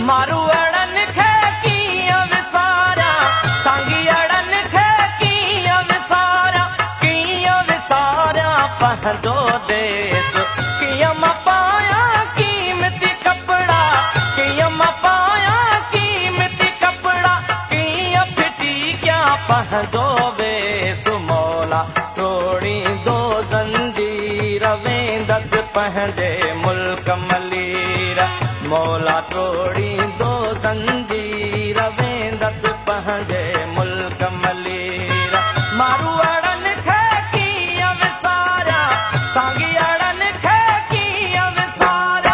मारू अड़न खे कीअं विसारा सांगी अड़न खे कीअं विसारा पंहिंजो देश कीअं मां पायां कीमती कपड़ा कीअं मां पायां कीमती कपड़ा कीअं फिटी क्या पंहिंजो वेस मौला तोड़ींदो ज़ंजीर वेंदसि पंहिंजे मुल्क मलीर मौला तोड़ींदो ज़ंजीर वेंदसि पंहिंजे मुल्क मलीर मारू अड़न खे कीअं विसारा सांगी अड़न खे कीअं विसारा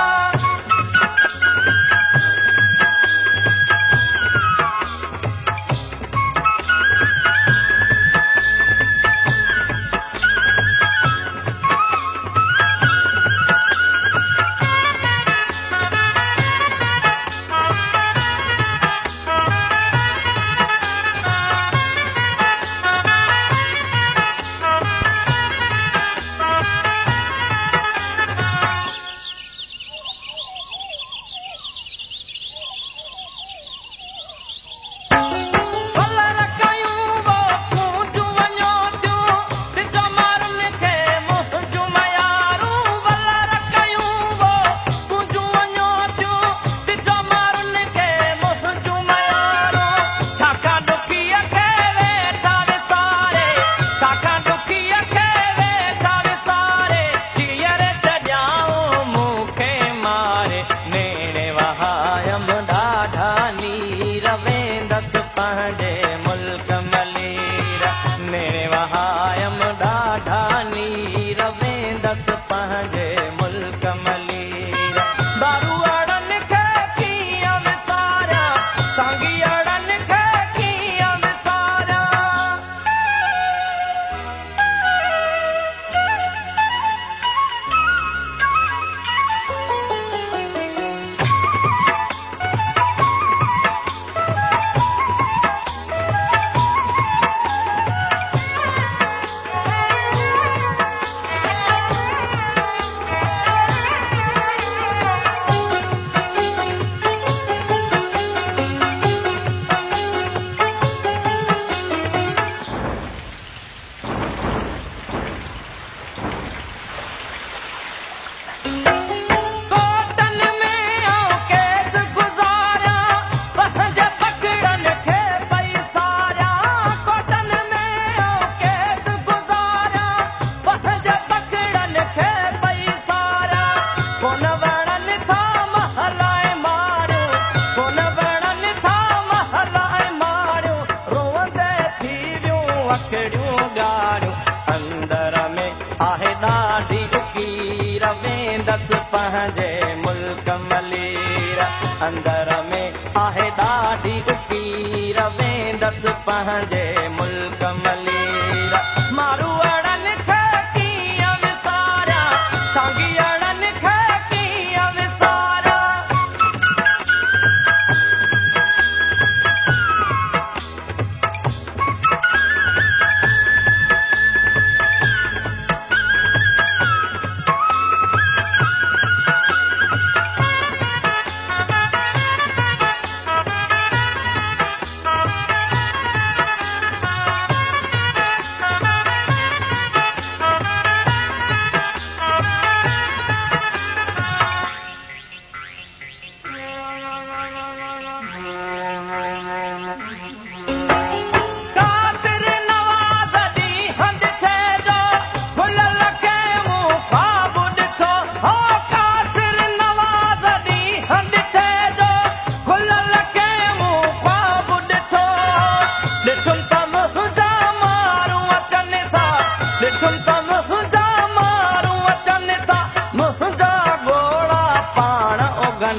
अंदर में आहे ॾाढी फ़क़ीर वेंदसि पंहिंजे मुल्क मलीर अंदर में आहे ॾाढी फ़क़ीर वेंदसि पंहिंजे मुल्क मलीर मारू अड़न खे कीअं विसारा सांगी अड़न खे कीअं विसारा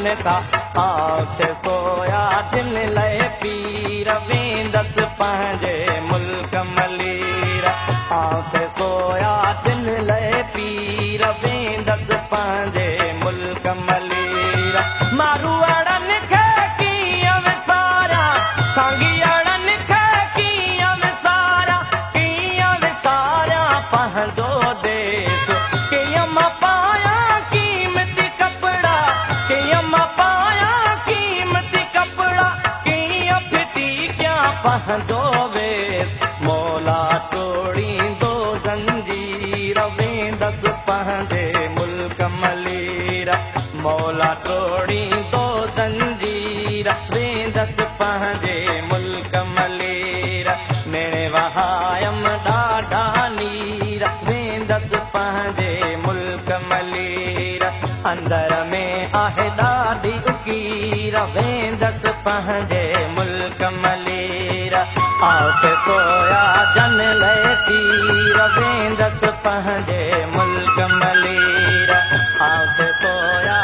आउथे सोया जिन लए पीर वेंदसि पंहिंजे मुल्क मलीर आउथे सोया जिन लए पीर वेंदसि पंहिंजे मुल्क मलीर मारू अड़न खे कीअं विसारा सांगी अड़न खे कीअं विसारा पंहिंजो देश कीअं मां पायां कीमती कपड़ा कीअं मां पायां कीमती पंहिंजो वेस मौला तोड़ींदो ज़ंजीर वेंदसि पंहिंजे मुल्क मलीर मौला तोड़ींदो ज़ंजीर वेंदसि पंहिंजे मुल्क मलीर मेरे वहायम ॾाढा नीर वेंदसि पंहिंजे मुल्क मलीर अंदर में आहे ॾाढी उकीर वेंदसि पंहिंजे मुल्क मलीर आउट सोया जन लय तीर वेंदसि पंहिंजे मुल्क मलीर आउट सोया